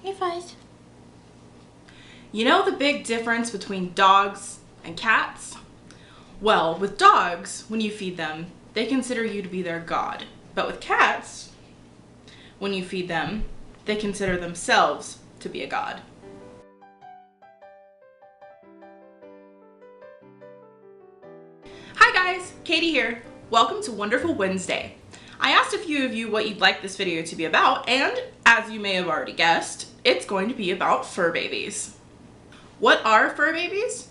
Hey, Fuzz. You know the big difference between dogs and cats? Well, with dogs, when you feed them, they consider you to be their god. But with cats, when you feed them, they consider themselves to be a god. Hi guys, Katie here. Welcome to Wonderful Wednesday. I asked a few of you what you'd like this video to be about, and as you may have already guessed, it's going to be about fur babies. What are fur babies?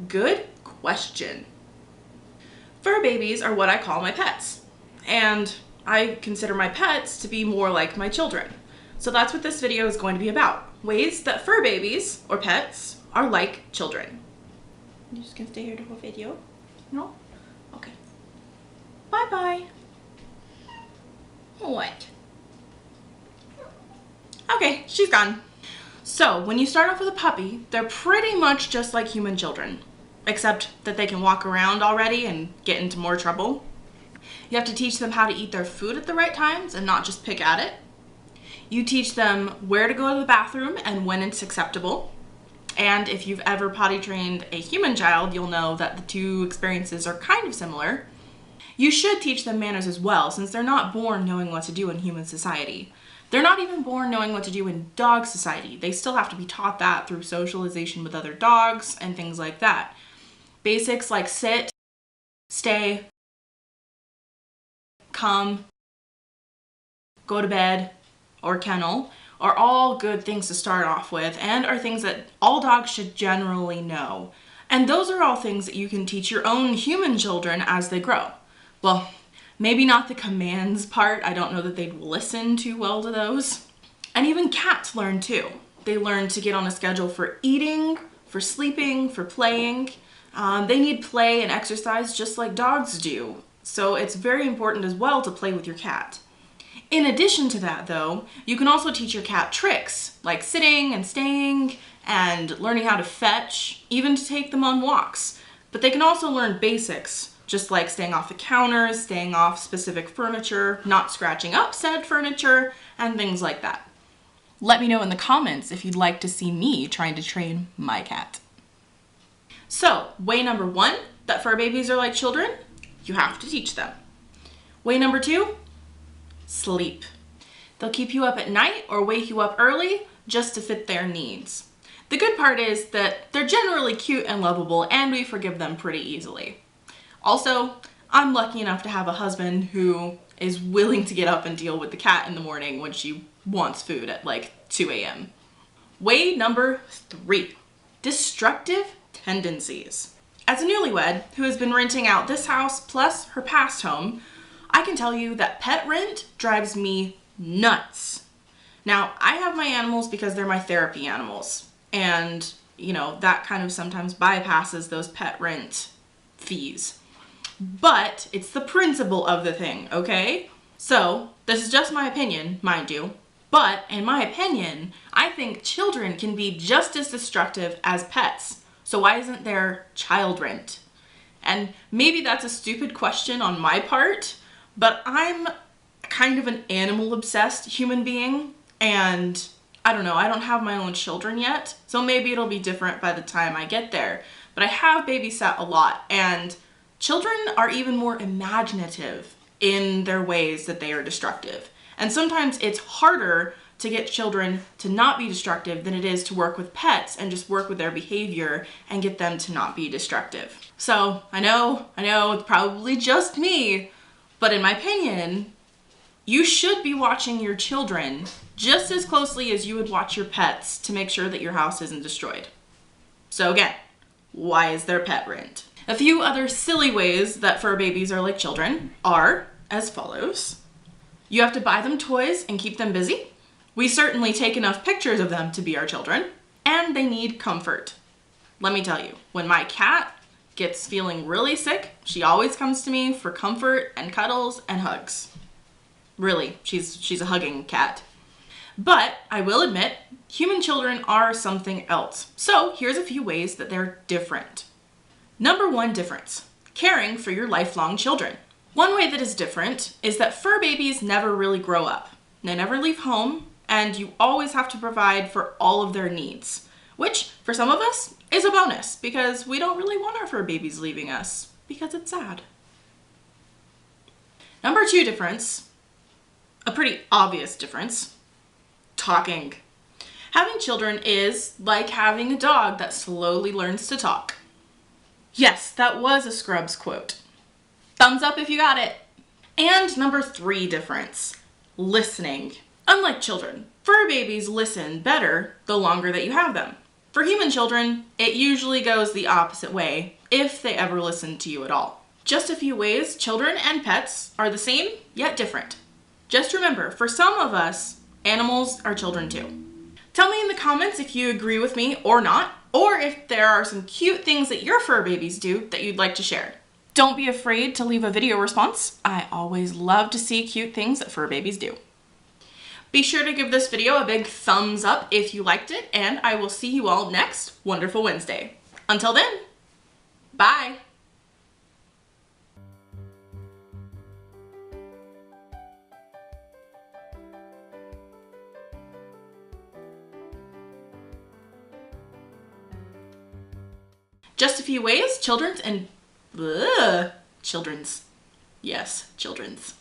Good question. Fur babies are what I call my pets, and I consider my pets to be more like my children. So that's what this video is going to be about. Ways that fur babies, or pets, are like children. You're just gonna stay here the whole video? No? Okay. Bye-bye. What? Okay, she's gone. So, when you start off with a puppy, they're pretty much just like human children, except that they can walk around already and get into more trouble. You have to teach them how to eat their food at the right times and not just pick at it. You teach them where to go to the bathroom and when it's acceptable. And if you've ever potty trained a human child, you'll know that the two experiences are kind of similar. You should teach them manners as well, since they're not born knowing what to do in human society. They're not even born knowing what to do in dog society. They still have to be taught that through socialization with other dogs and things like that. Basics like sit, stay, come, go to bed, or kennel are all good things to start off with and are things that all dogs should generally know. And those are all things that you can teach your own human children as they grow. Well, maybe not the commands part. I don't know that they'd listen too well to those. And even cats learn too. They learn to get on a schedule for eating, for sleeping, for playing. They need play and exercise just like dogs do. So it's very important as well to play with your cat. In addition to that though, you can also teach your cat tricks like sitting and staying and learning how to fetch, even to take them on walks. But they can also learn basics, just like staying off the counters, staying off specific furniture, not scratching up said furniture, and things like that. Let me know in the comments if you'd like to see me trying to train my cat. So, way number one, that fur babies are like children, you have to teach them. Way number two, sleep. They'll keep you up at night or wake you up early just to fit their needs. The good part is that they're generally cute and lovable, and we forgive them pretty easily. Also, I'm lucky enough to have a husband who is willing to get up and deal with the cat in the morning when she wants food at like 2 a.m. Way number three, destructive tendencies. As a newlywed who has been renting out this house plus her past home, I can tell you that pet rent drives me nuts. Now, I have my animals because they're my therapy animals, and you know, that kind of sometimes bypasses those pet rent fees. But it's the principle of the thing, okay? So, this is just my opinion, mind you, but in my opinion, I think children can be just as destructive as pets. So why isn't there child rent? And maybe that's a stupid question on my part, but I'm kind of an animal-obsessed human being, and I don't know, I don't have my own children yet, so maybe it'll be different by the time I get there. But I have babysat a lot, and children are even more imaginative in their ways that they are destructive. And sometimes it's harder to get children to not be destructive than it is to work with pets and just work with their behavior and get them to not be destructive. So I know, it's probably just me, but in my opinion, you should be watching your children just as closely as you would watch your pets to make sure that your house isn't destroyed. So again, why is there pet rent? A few other silly ways that fur babies are like children are as follows. You have to buy them toys and keep them busy. We certainly take enough pictures of them to be our children, and they need comfort. Let me tell you, when my cat gets feeling really sick, she always comes to me for comfort and cuddles and hugs. Really, she's a hugging cat. But I will admit, human children are something else. So here's a few ways that they're different. Number one difference, caring for your lifelong children. One way that is different is that fur babies never really grow up. They never leave home, and you always have to provide for all of their needs, which for some of us is a bonus because we don't really want our fur babies leaving us because it's sad. Number 2 difference, a pretty obvious difference, talking. Having children is like having a dog that slowly learns to talk. Yes, that was a Scrubs quote. Thumbs up if you got it. And number 3 difference, listening. Unlike children, fur babies listen better the longer that you have them. For human children, it usually goes the opposite way, if they ever listen to you at all. Just a few ways children and pets are the same, yet different. Just remember, for some of us, animals are children too. Tell me in the comments if you agree with me or not, or if there are some cute things that your fur babies do that you'd like to share. Don't be afraid to leave a video response. I always love to see cute things that fur babies do. Be sure to give this video a big thumbs up if you liked it, and I will see you all next Wonderful Wednesday. Until then, bye! Just a few ways, children's. Yes, children's.